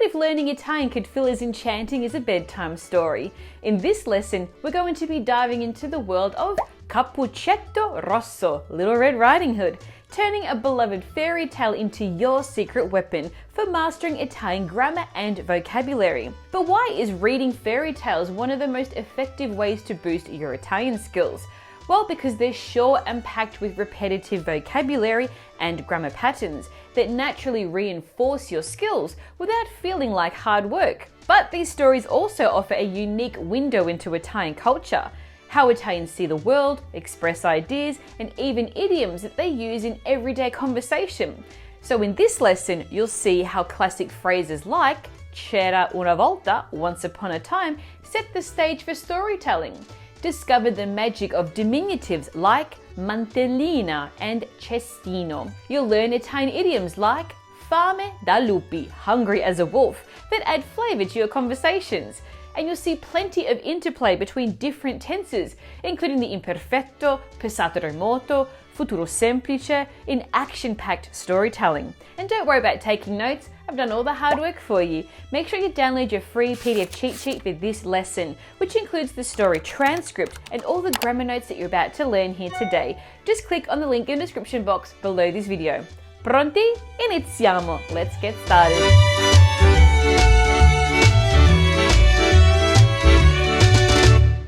What if learning Italian could feel as enchanting as a bedtime story? In this lesson, we're going to be diving into the world of Cappuccetto Rosso, Little Red Riding Hood, turning a beloved fairy tale into your secret weapon for mastering Italian grammar and vocabulary. But why is reading fairy tales one of the most effective ways to boost your Italian skills? Well, because they're short and packed with repetitive vocabulary and grammar patterns that naturally reinforce your skills without feeling like hard work. But these stories also offer a unique window into Italian culture, how Italians see the world, express ideas, and even idioms that they use in everyday conversation. So in this lesson, you'll see how classic phrases like c'era una volta, once upon a time, set the stage for storytelling. Discover the magic of diminutives like mantellina and cestino. You'll learn Italian idioms like fame da lupi, hungry as a wolf, that add flavour to your conversations. And you'll see plenty of interplay between different tenses, including the imperfetto, passato remoto, futuro semplice, in action-packed storytelling. And don't worry about taking notes, I've done all the hard work for you. Make sure you download your free PDF cheat sheet for this lesson, which includes the story transcript and all the grammar notes that you're about to learn here today. Just click on the link in the description box below this video. Pronti? Iniziamo! Let's get started.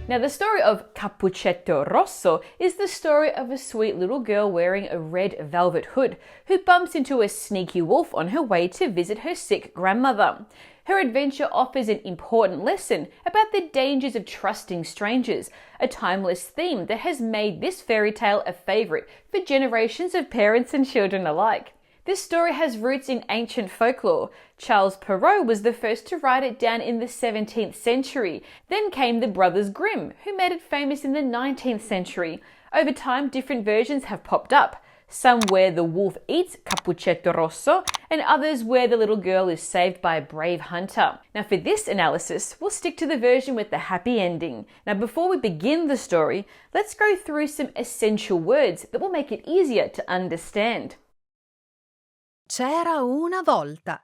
Now, the story of Cappuccetto Rosso is the story of a sweet little girl wearing a red velvet hood who bumps into a sneaky wolf on her way to visit her sick grandmother. Her adventure offers an important lesson about the dangers of trusting strangers, a timeless theme that has made this fairy tale a favourite for generations of parents and children alike. This story has roots in ancient folklore. Charles Perrault was the first to write it down in the 17th century. Then came the Brothers Grimm, who made it famous in the 19th century. Over time, different versions have popped up. Some where the wolf eats Cappuccetto Rosso, and others where the little girl is saved by a brave hunter. Now, for this analysis, we'll stick to the version with the happy ending. Now, before we begin the story, let's go through some essential words that will make it easier to understand. C'era una volta.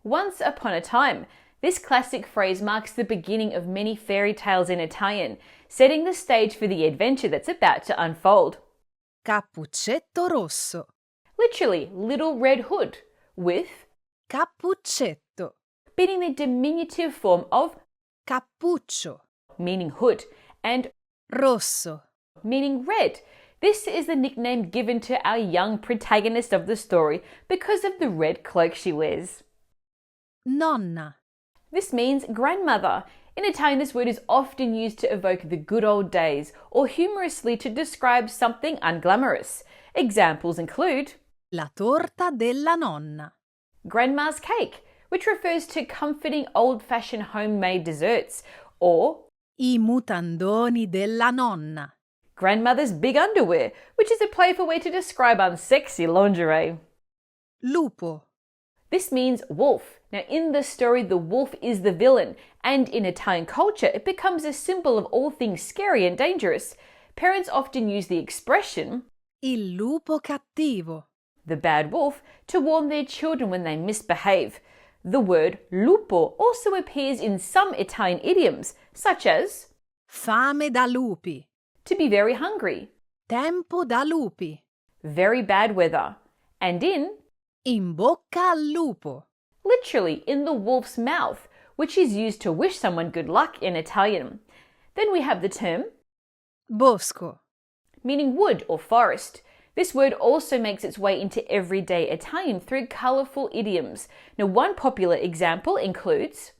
Once upon a time. This classic phrase marks the beginning of many fairy tales in Italian, setting the stage for the adventure that's about to unfold. Cappuccetto Rosso. Literally, little red hood, with Cappuccetto. being the diminutive form of Cappuccio. meaning hood, and Rosso. meaning red. This is the nickname given to our young protagonist of the story because of the red cloak she wears. Nonna. This means grandmother. In Italian, this word is often used to evoke the good old days or humorously to describe something unglamorous. Examples include La torta della nonna. grandma's cake, which refers to comforting old-fashioned homemade desserts, or I mutandoni della nonna. grandmother's big underwear, which is a playful way to describe unsexy lingerie. Lupo. This means wolf. Now, in the story, the wolf is the villain, and in Italian culture, it becomes a symbol of all things scary and dangerous. Parents often use the expression, Il lupo cattivo. the bad wolf, to warn their children when they misbehave. The word lupo also appears in some Italian idioms, such as Fame da lupi. to be very hungry, Tempo da lupi. very bad weather, and In bocca al lupo. literally in the wolf's mouth, which is used to wish someone good luck in Italian. Then we have the term Bosco. meaning wood or forest. This word also makes its way into everyday Italian through colourful idioms. Now, one popular example includes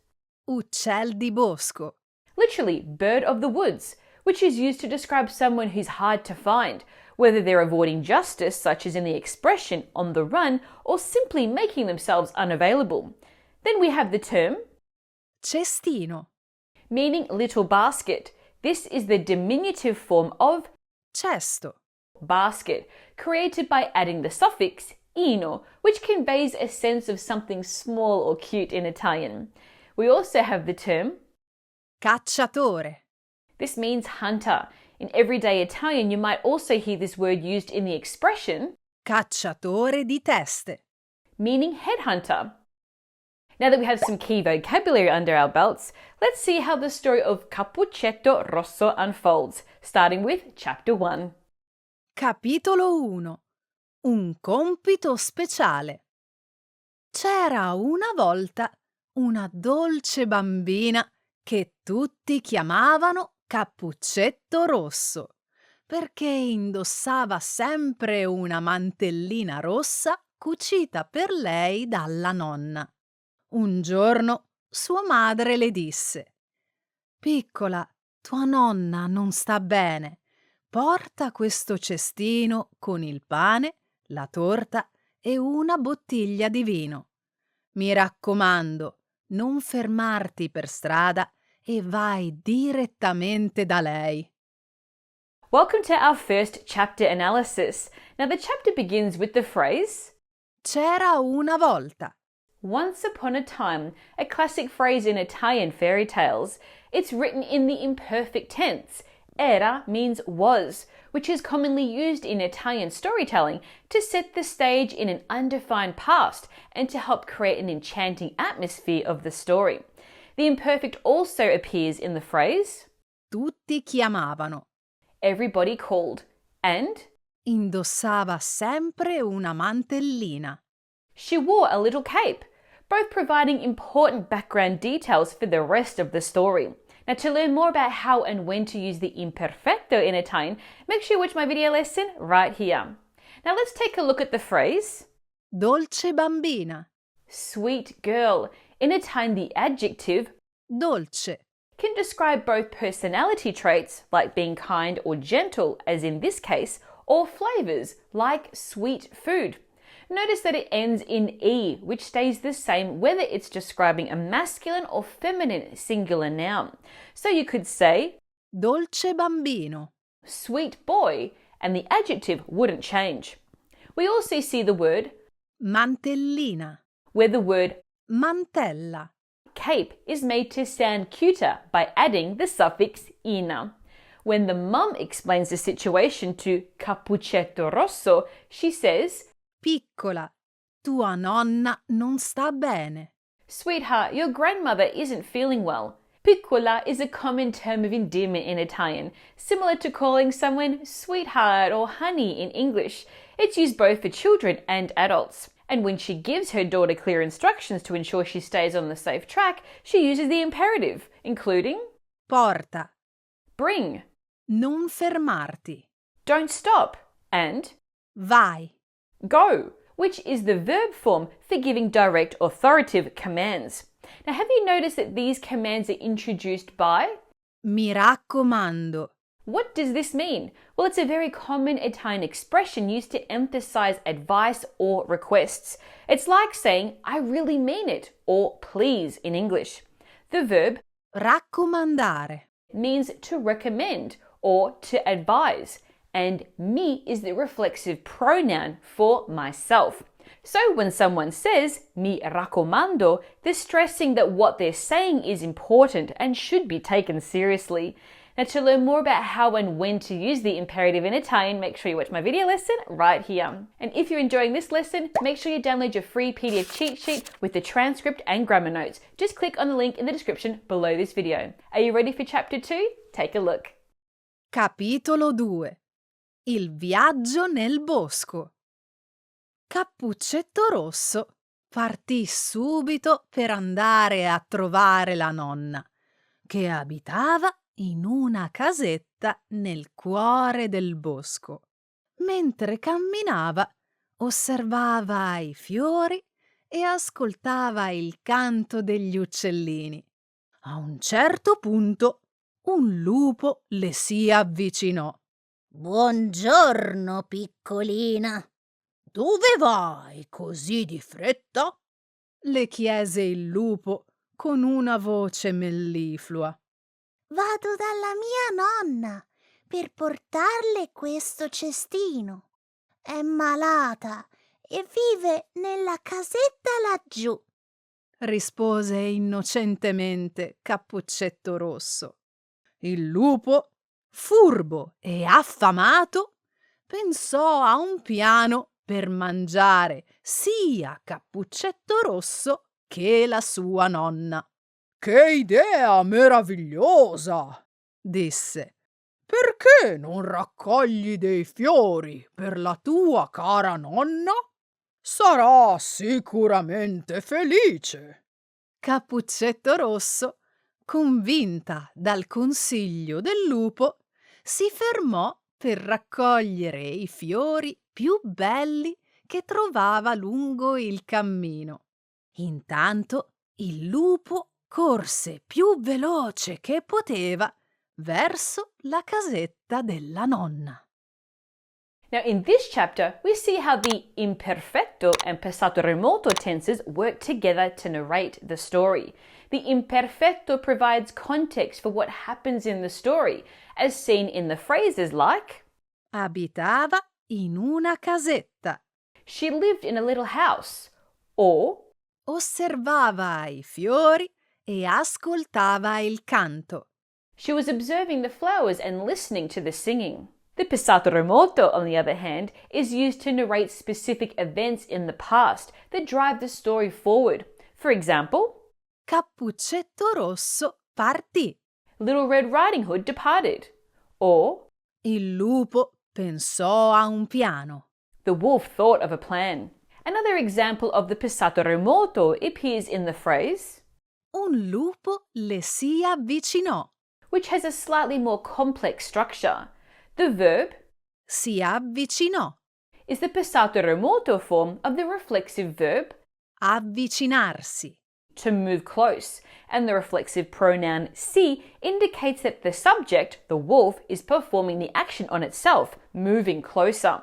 Uccel di bosco. literally bird of the woods, which is used to describe someone who's hard to find, whether they're avoiding justice, such as in the expression on the run, or simply making themselves unavailable. Then we have the term Cestino. meaning little basket. This is the diminutive form of Cesto. basket, created by adding the suffix ino, which conveys a sense of something small or cute in Italian. We also have the term Cacciatore. This means hunter. In everyday Italian, you might also hear this word used in the expression Cacciatore di teste. meaning headhunter. Now that we have some key vocabulary under our belts, let's see how the story of Cappuccetto Rosso unfolds, starting with Chapter 1. Capitolo 1. Un compito speciale. C'era una volta una dolce bambina che tutti chiamavano Cappuccetto Rosso, perché indossava sempre una mantellina rossa cucita per lei dalla nonna. Un giorno sua madre le disse: «Piccola, tua nonna non sta bene. Porta questo cestino con il pane, la torta e una bottiglia di vino. Mi raccomando, non fermarti per strada e vai direttamente da lei». Welcome to our first chapter analysis. Now the chapter begins with the phrase, C'era una volta. once upon a time, a classic phrase in Italian fairy tales. It's written in the imperfect tense. Era means was, which is commonly used in Italian storytelling to set the stage in an undefined past and to help create an enchanting atmosphere of the story. The imperfect also appears in the phrase, Tutti chiamavano. everybody called, and Indossava sempre una mantellina. she wore a little cape, both providing important background details for the rest of the story. Now, to learn more about how and when to use the imperfecto in Italian, make sure you watch my video lesson right here. Now, let's take a look at the phrase, Dolce bambina. sweet girl. In Italian, the adjective Dolce. can describe both personality traits, like being kind or gentle, as in this case, or flavors, like sweet food. Notice that it ends in E, which stays the same whether it's describing a masculine or feminine singular noun. So you could say, Dolce bambino. sweet boy, and the adjective wouldn't change. We also see the word, Mantellina. where the word Mantella. cape is made to sound cuter by adding the suffix ina. When the mum explains the situation to Cappuccetto Rosso, she says, Piccola, tua nonna non sta bene. sweetheart, your grandmother isn't feeling well. Piccola is a common term of endearment in Italian, similar to calling someone sweetheart or honey in English. It's used both for children and adults. And when she gives her daughter clear instructions to ensure she stays on the safe track, she uses the imperative, including Porta. bring, Non fermarti. don't stop, and Vai. go, which is the verb form for giving direct authoritative commands. Now, have you noticed that these commands are introduced by? Mi raccomando. What does this mean? Well, it's a very common Italian expression used to emphasize advice or requests. It's like saying, I really mean it, or please in English. The verb Raccomandare. means to recommend or to advise, and mi is the reflexive pronoun for myself. So when someone says mi raccomando, they're stressing that what they're saying is important and should be taken seriously. Now, to learn more about how and when to use the imperative in Italian, make sure you watch my video lesson right here. And if you're enjoying this lesson, make sure you download your free PDF cheat sheet with the transcript and grammar notes. Just click on the link in the description below this video. Are you ready for chapter 2? Take a look. Capitolo 2. Il viaggio nel bosco. Cappuccetto Rosso partì subito per andare a trovare la nonna, che abitava in una casetta nel cuore del bosco. Mentre camminava, osservava i fiori e ascoltava il canto degli uccellini. A un certo punto un lupo le si avvicinò. Buongiorno, piccolina. Dove vai così di fretta? Le chiese il lupo con una voce melliflua. Vado dalla mia nonna per portarle questo cestino. È malata e vive nella casetta laggiù. Rispose innocentemente Cappuccetto Rosso. Il lupo, furbo e affamato, pensò a un piano per mangiare sia Cappuccetto Rosso che la sua nonna. «Che idea meravigliosa!» disse. «Perché non raccogli dei fiori per la tua cara nonna? Sarà sicuramente felice!» Cappuccetto Rosso, convinta dal consiglio del lupo, si fermò per raccogliere i fiori più belli che trovava lungo il cammino. Intanto il lupo corse più veloce che poteva verso la casetta della nonna. Now, in this chapter, we see how the imperfetto and passato remoto tenses work together to narrate the story. The imperfetto provides context for what happens in the story, as seen in the phrases like Abitava in una casetta. she lived in a little house, or Osservava i fiori e ascoltava il canto. she was observing the flowers and listening to the singing. The passato remoto, on the other hand, is used to narrate specific events in the past that drive the story forward. For example, Cappuccetto Rosso partì. Little Red Riding Hood departed. Or, Il lupo pensò a un piano. the wolf thought of a plan. Another example of the passato remoto appears in the phrase, Un lupo le si avvicinò. which has a slightly more complex structure. The verb Si avvicinò. is the passato remoto form of the reflexive verb Avvicinarsi. to move close, and the reflexive pronoun si indicates that the subject, the wolf, is performing the action on itself, moving closer.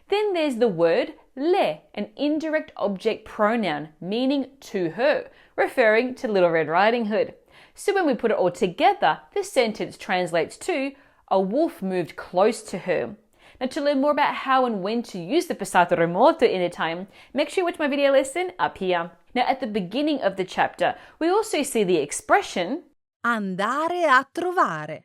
Then there's the word le, an indirect object pronoun meaning to her, referring to Little Red Riding Hood. So when we put it all together, the sentence translates to a wolf moved close to her. Now, to learn more about how and when to use the passato remoto in Italian, make sure you watch my video lesson up here. Now, at the beginning of the chapter, we also see the expression Andare a trovare.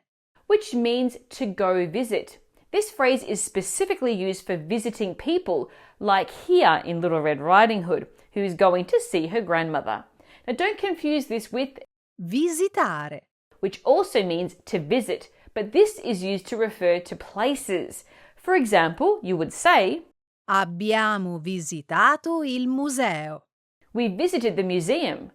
which means to go visit. This phrase is specifically used for visiting people, like here in Little Red Riding Hood, who is going to see her grandmother. Now, don't confuse this with Visitare. which also means to visit, but this is used to refer to places. For example, you would say, Abbiamo visitato il museo. we visited the museum,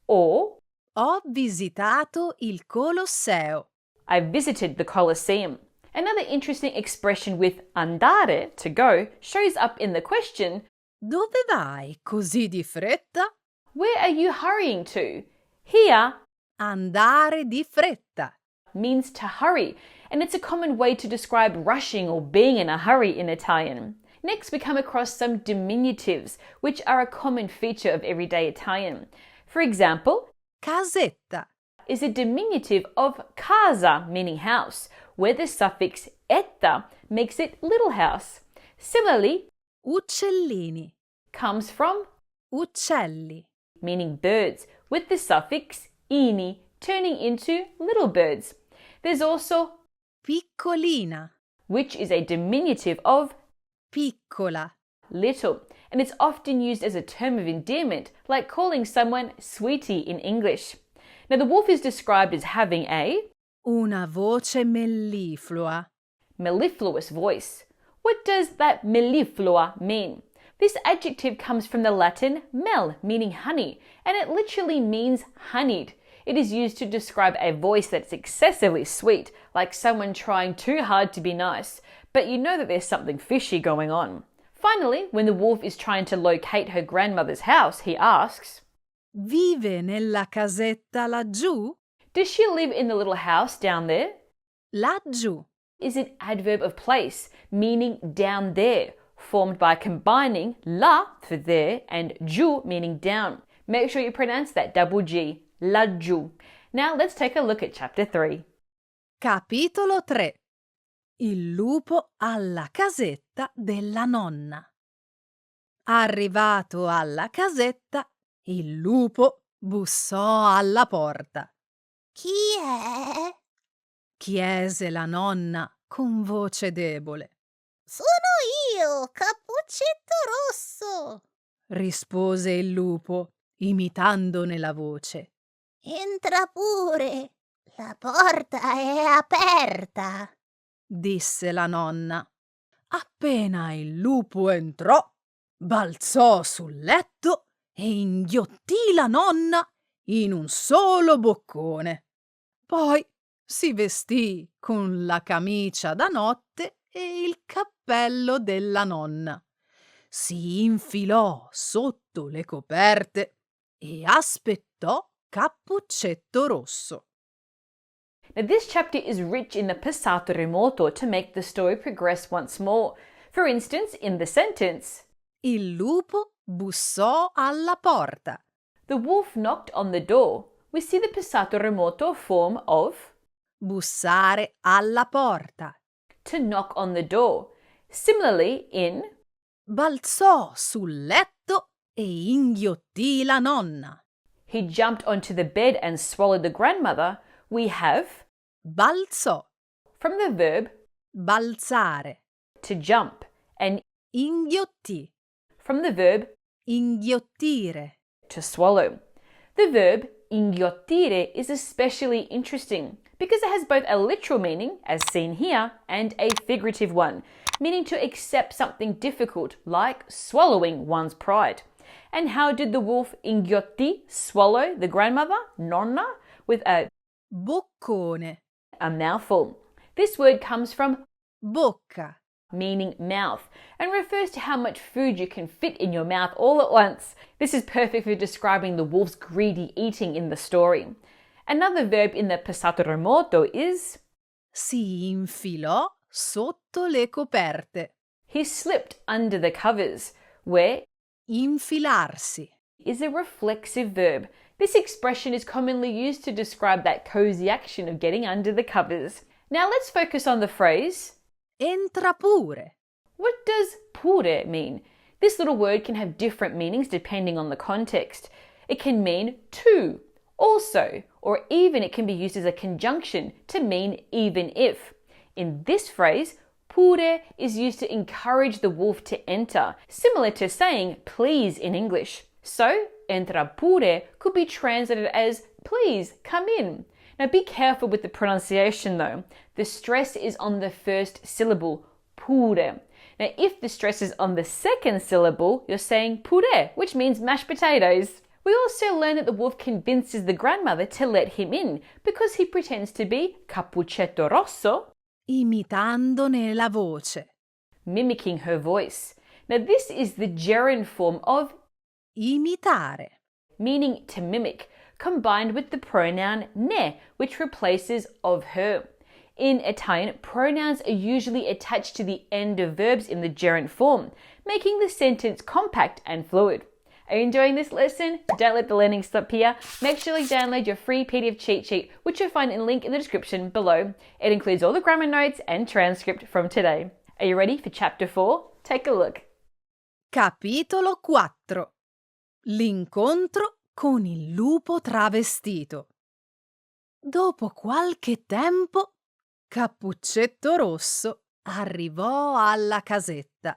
or Ho visitato il Colosseo. I visited the Colosseum. Another interesting expression with andare, to go, shows up in the question, Dove vai così di fretta? where are you hurrying to? Here Andare di fretta. means to hurry, and it's a common way to describe rushing or being in a hurry in Italian. Next, we come across some diminutives, which are a common feature of everyday Italian. For example, Casetta. is a diminutive of casa, meaning house, where the suffix etta makes it little house. Similarly, Uccellini. comes from Uccelli. meaning birds, with the suffix ini turning into little birds. There's also Piccolina. which is a diminutive of Piccola. little, and it's often used as a term of endearment, like calling someone sweetie in English. Now, the wolf is described as having a Una voce melliflua. mellifluous voice. What does that melliflua mean? This adjective comes from the Latin mel, meaning honey, and it literally means honeyed. It is used to describe a voice that's excessively sweet, like someone trying too hard to be nice, but you know that there's something fishy going on. Finally, when the wolf is trying to locate her grandmother's house, he asks, Vive nella casetta laggiù? does she live in the little house down there? Laggiù. Is an adverb of place, meaning down there, formed by combining la for there and giù meaning down. Make sure you pronounce that double G, laggiù. Now let's take a look at chapter 3. Capitolo 3. Il lupo alla casetta della nonna. Arrivato alla casetta, il lupo bussò alla porta. Chi è? Chiese la nonna con voce debole. Sono io, Cappuccetto Rosso. Rispose il lupo imitandone la voce. Entra pure, la porta è aperta. Disse la nonna. Appena il lupo entrò, balzò sul letto e inghiottì la nonna in un solo boccone. Poi si vestì con la camicia da notte e il cappello della nonna. Si infilò sotto le coperte e aspettò Cappuccetto Rosso. Now, this chapter is rich in the passato remoto to make the story progress once more. For instance, in the sentence, Il lupo bussò alla porta. the wolf knocked on the door, we see the passato remoto form of Bussare alla porta. to knock on the door. Similarly, in Balzò sul letto e inghiottì la nonna. he jumped onto the bed and swallowed the grandmother, we have Balzò, from the verb balzare. to jump and Inghiottì, from the verb inghiottire. to swallow. The verb inghiottire is especially interesting because it has both a literal meaning, as seen here, and a figurative one, meaning to accept something difficult, like swallowing one's pride. And how did the wolf inghiotti swallow the grandmother, nonna, with a Boccone, mouthful? This word comes from bocca. meaning mouth, and refers to how much food you can fit in your mouth all at once. This is perfect for describing the wolf's greedy eating in the story. Another verb in the passato remoto is Si infilò sotto le coperte. he slipped under the covers, where Infilarsi. is a reflexive verb. This expression is commonly used to describe that cozy action of getting under the covers. Now let's focus on the phrase, Entra pure. what does pure mean? This little word can have different meanings depending on the context. It can mean to, also, or even it can be used as a conjunction to mean even if. In this phrase, pure is used to encourage the wolf to enter, similar to saying please in English. So, entra pure could be translated as please come in. Now be careful with the pronunciation though. The stress is on the first syllable, pure. Now if the stress is on the second syllable, you're saying pure, which means mashed potatoes. We also learn that the wolf convinces the grandmother to let him in because he pretends to be Cappuccetto Rosso, Imitandone la voce. mimicking her voice. Now this is the gerund form of Imitare. meaning to mimic, combined with the pronoun ne, which replaces of her. In Italian, pronouns are usually attached to the end of verbs in the gerund form, making the sentence compact and fluid. Are you enjoying this lesson? Don't let the learning stop here. Make sure you download your free PDF cheat sheet, which you'll find in the link in the description below. It includes all the grammar notes and transcript from today. Are you ready for chapter 4? Take a look. Capitolo 4. L'incontro con il lupo travestito. Dopo qualche tempo, Cappuccetto Rosso arrivò alla casetta,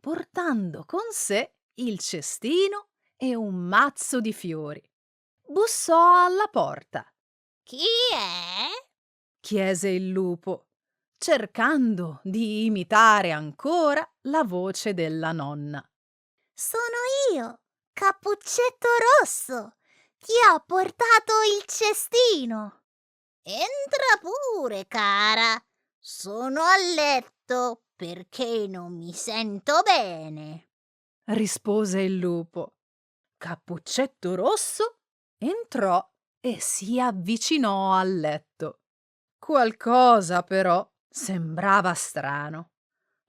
portando con sé il cestino e un mazzo di fiori. Bussò alla porta. Chi è? Chiese il lupo, cercando di imitare ancora la voce della nonna. Sono io, Cappuccetto Rosso. Ti ho portato il cestino. Entra pure, cara. Sono a letto perché non mi sento bene. Rispose il lupo. Cappuccetto Rosso entrò e si avvicinò al letto. Qualcosa però sembrava strano.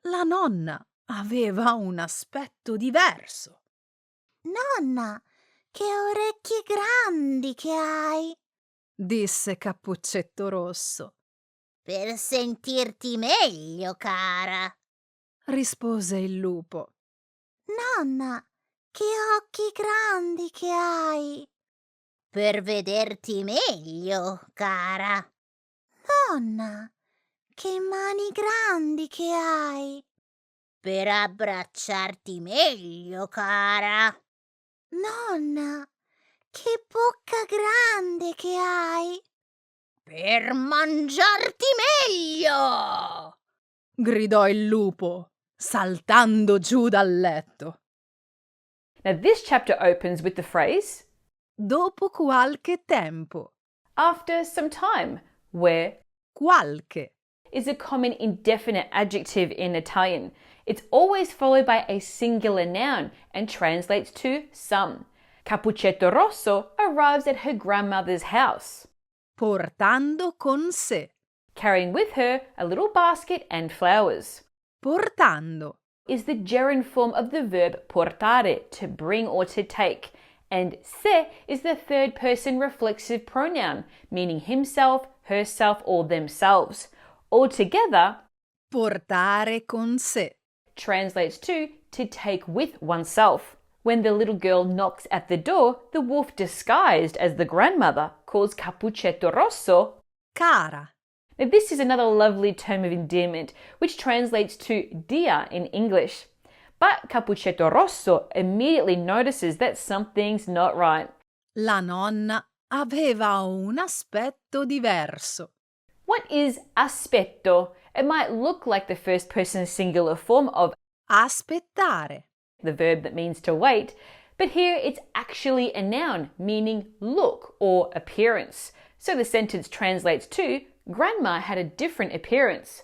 La nonna aveva un aspetto diverso. Nonna, che orecchie grandi che hai. Disse Cappuccetto Rosso. Per sentirti meglio, cara. Rispose il lupo. Nonna, che occhi grandi che hai. Per vederti meglio, cara. Nonna, che mani grandi che hai. Per abbracciarti meglio, cara. Nonna, che bocca grande che hai! Per mangiarti meglio! Gridò il lupo, saltando giù dal letto. Now, this chapter opens with the phrase, Dopo qualche tempo. after some time, where Qualche. is a common indefinite adjective in Italian. It's always followed by a singular noun and translates to some. Cappuccetto Rosso arrives at her grandmother's house, Portando con sé. carrying with her a little basket and flowers. Portando. Is the gerund form of the verb portare, to bring or to take, and se is the third person reflexive pronoun, meaning himself, herself, or themselves. Altogether, Portare con sé. translates to take with oneself. When the little girl knocks at the door, the wolf disguised as the grandmother calls Cappuccetto Rosso. Cara. Now, this is another lovely term of endearment, which translates to dear in English. But Cappuccetto Rosso immediately notices that something's not right. La nonna aveva un aspetto diverso. What is aspetto? It might look like the first person singular form of Aspettare. the verb that means to wait, but here it's actually a noun meaning look or appearance. So the sentence translates to Grandma had a different appearance.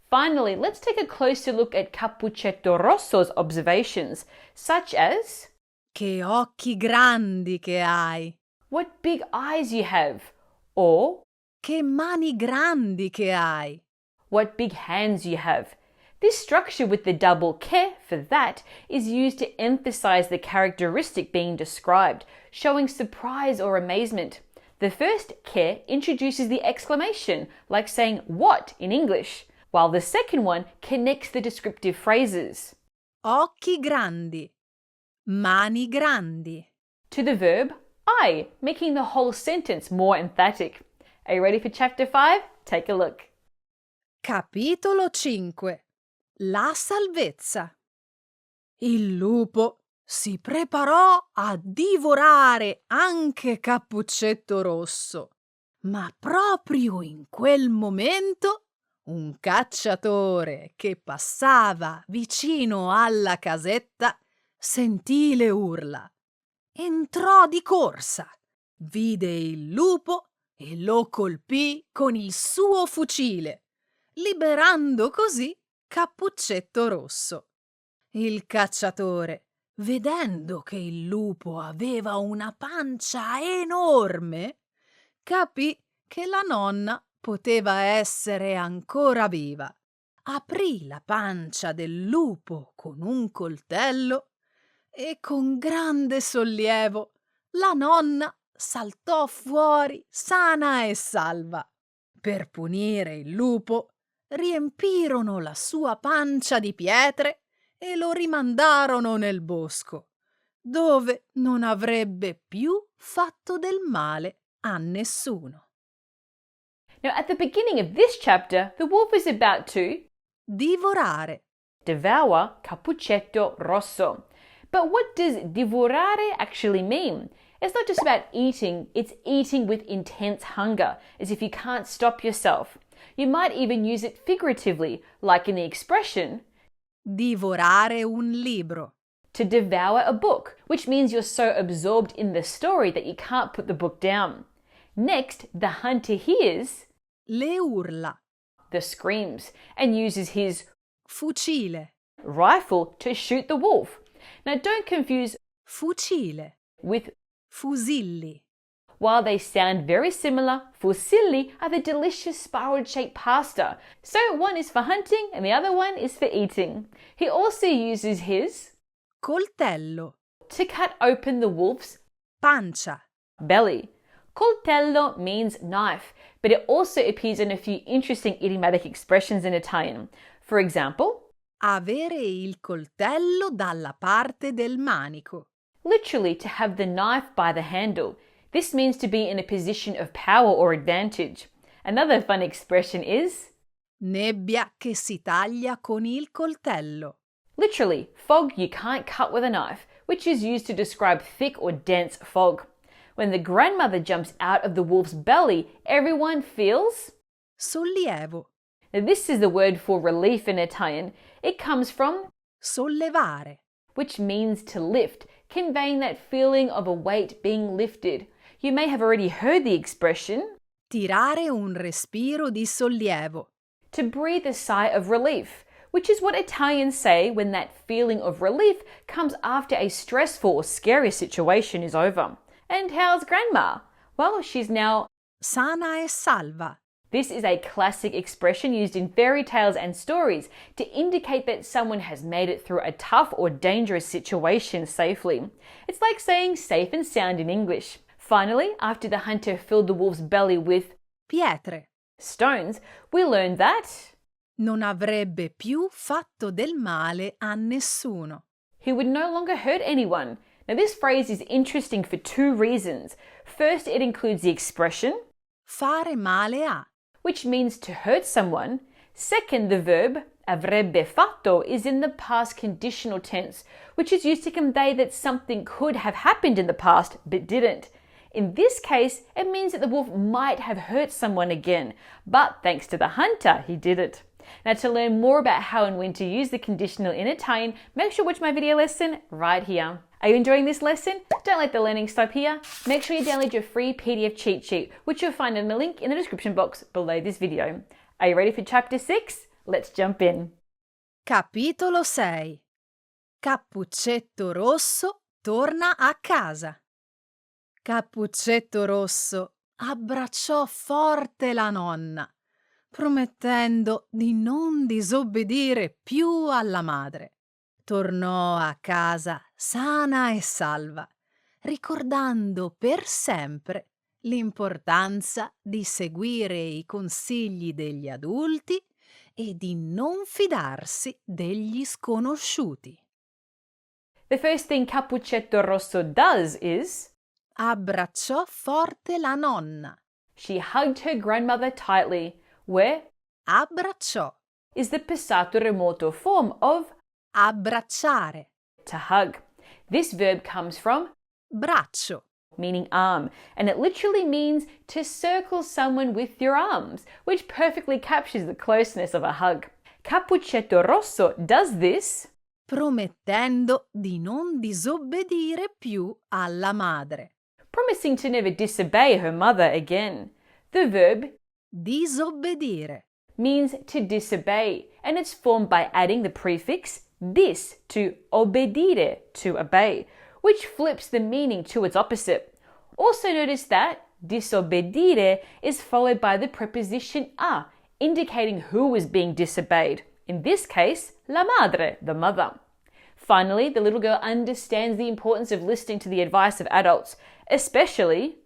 Finally, let's take a closer look at Cappuccetto Rosso's observations, such as Che occhi grandi che hai. what big eyes you have, or Che mani grandi che hai. what big hands you have. This structure with the double che for that is used to emphasize the characteristic being described, showing surprise or amazement. The first che introduces the exclamation, like saying what in English, while the second one connects the descriptive phrases Occhi grandi. Mani grandi. to the verb I, making the whole sentence more emphatic. Are you ready for chapter 5? Take a look. Capitolo 5. La salvezza. Il lupo si preparò a divorare anche Cappuccetto Rosso, ma proprio in quel momento un cacciatore che passava vicino alla casetta sentì le urla. Entrò di corsa, vide il lupo e lo colpì con il suo fucile, liberando così Cappuccetto Rosso. Il cacciatore, vedendo che il lupo aveva una pancia enorme, capì che la nonna poteva essere ancora viva. Aprì la pancia del lupo con un coltello e con grande sollievo la nonna saltò fuori sana e salva. Per punire il lupo, riempirono la sua pancia di pietre e lo rimandarono nel bosco, dove non avrebbe più fatto del male a nessuno. Now, at the beginning of this chapter, the wolf is about to Divorare. devour Cappuccetto Rosso. But what does divorare actually mean? It's not just about eating, it's eating with intense hunger, as if you can't stop yourself. You might even use it figuratively, like in the expression Divorare un libro. to devour a book, which means you're so absorbed in the story that you can't put the book down. Next, the hunter hears Le urla. the screams and uses his Fucile. rifle to shoot the wolf. Now, don't confuse Fucile. with Fusilli. while they sound very similar, fusilli are the delicious spiral-shaped pasta. So one is for hunting and the other one is for eating. He also uses his Coltello. to cut open the wolf's Pancia. belly. Coltello means knife, but it also appears in a few interesting idiomatic expressions in Italian. For example, Avere il coltello dalla parte del manico. literally to have the knife by the handle. This means to be in a position of power or advantage. Another fun expression is Nebbia che si taglia con il coltello. literally fog you can't cut with a knife, which is used to describe thick or dense fog. When the grandmother jumps out of the wolf's belly, everyone feels sollievo, Now, this is the word for relief in Italian. It comes from sollevare, which means to lift, conveying that feeling of a weight being lifted. You may have already heard the expression tirare un respiro di sollievo, to breathe a sigh of relief, which is what Italians say when that feeling of relief comes after a stressful or scary situation is over. And how's Grandma? Well, she's now sana e salva. This is a classic expression used in fairy tales and stories to indicate that someone has made it through a tough or dangerous situation safely. It's like saying safe and sound in English. Finally, after the hunter filled the wolf's belly with Pietre. stones, we learned that Non avrebbe più fatto del male a nessuno. he would no longer hurt anyone. Now, this phrase is interesting for two reasons. First, it includes the expression Fare male a. which means to hurt someone. Second, the verb avrebbe fatto is in the past conditional tense, which is used to convey that something could have happened in the past but didn't. In this case, it means that the wolf might have hurt someone again, but thanks to the hunter, he didn't. Now, to learn more about how and when to use the conditional in Italian, make sure to watch my video lesson right here. Are you enjoying this lesson? Don't let the learning stop here. Make sure you download your free PDF cheat sheet, which you'll find in the link in the description box below this video. Are you ready for chapter 6? Let's jump in. Capitolo 6. Cappuccetto Rosso torna a casa. Cappuccetto Rosso abbracciò forte la nonna, promettendo di non disobbedire più alla madre. Tornò a casa sana e salva, ricordando per sempre l'importanza di seguire i consigli degli adulti e di non fidarsi degli sconosciuti. The first thing Cappuccetto Rosso does is Abbracciò forte la nonna. she hugged her grandmother tightly, where Abbracciò. is the passato remoto form of Abbracciare. to hug. This verb comes from Braccio. meaning arm, and it literally means to circle someone with your arms, which perfectly captures the closeness of a hug. Cappuccetto Rosso does this Promettendo di non disobbedire più alla madre. promising to never disobey her mother again. The verb Disobbedire. means to disobey, and it's formed by adding the prefix dis to obbedire, to obey, which flips the meaning to its opposite. Also notice that disobbedire is followed by the preposition a, indicating who is being disobeyed. In this case, la madre, the mother. Finally, the little girl understands the importance of listening to the advice of adults, especially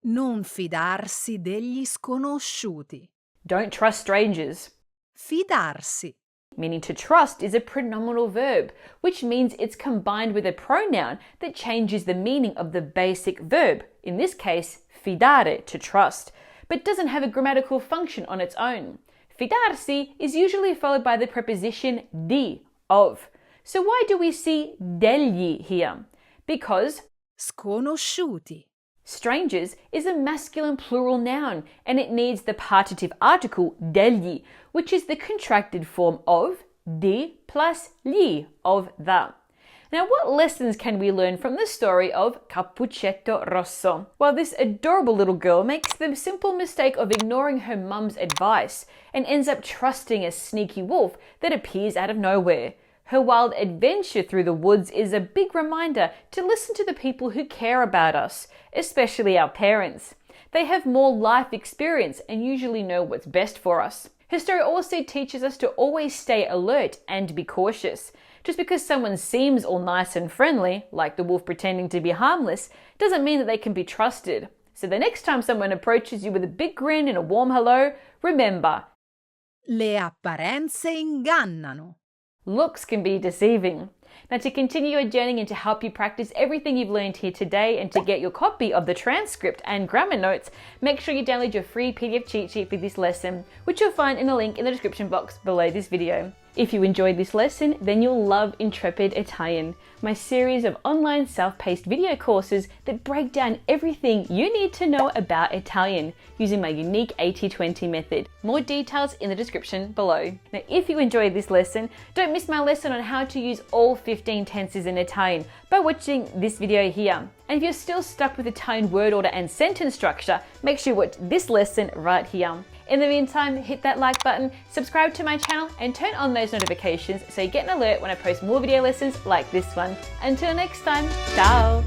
Non fidarsi degli sconosciuti. don't trust strangers. Fidarsi. Meaning to trust is a pronominal verb, which means it's combined with a pronoun that changes the meaning of the basic verb, in this case, fidare, to trust, but doesn't have a grammatical function on its own. Fidarsi is usually followed by the preposition di, of. So why do we see degli here? Because Sconosciuti. strangers is a masculine plural noun, and it needs the partitive article degli, which is the contracted form of di plus gli, of the. Now, what lessons can we learn from the story of Cappuccetto Rosso? Well, this adorable little girl makes the simple mistake of ignoring her mum's advice and ends up trusting a sneaky wolf that appears out of nowhere. Her wild adventure through the woods is a big reminder to listen to the people who care about us, especially our parents. They have more life experience and usually know what's best for us. Her story also teaches us to always stay alert and be cautious. Just because someone seems all nice and friendly, like the wolf pretending to be harmless, doesn't mean that they can be trusted. So the next time someone approaches you with a big grin and a warm hello, remember, Le apparenze ingannano. looks can be deceiving. Now, to continue your journey and to help you practice everything you've learned here today and to get your copy of the transcript and grammar notes, make sure you download your free PDF cheat sheet for this lesson, which you'll find in a link in the description box below this video. If you enjoyed this lesson, then you'll love Intrepid Italian, my series of online self-paced video courses that break down everything you need to know about Italian using my unique 80-20 method. More details in the description below. Now, if you enjoyed this lesson, don't miss my lesson on how to use all 15 tenses in Italian by watching this video here. And if you're still stuck with Italian word order and sentence structure, make sure you watch this lesson right here. In the meantime, hit that like button, subscribe to my channel, and turn on those notifications so you get an alert when I post more video lessons like this one. Until next time, ciao!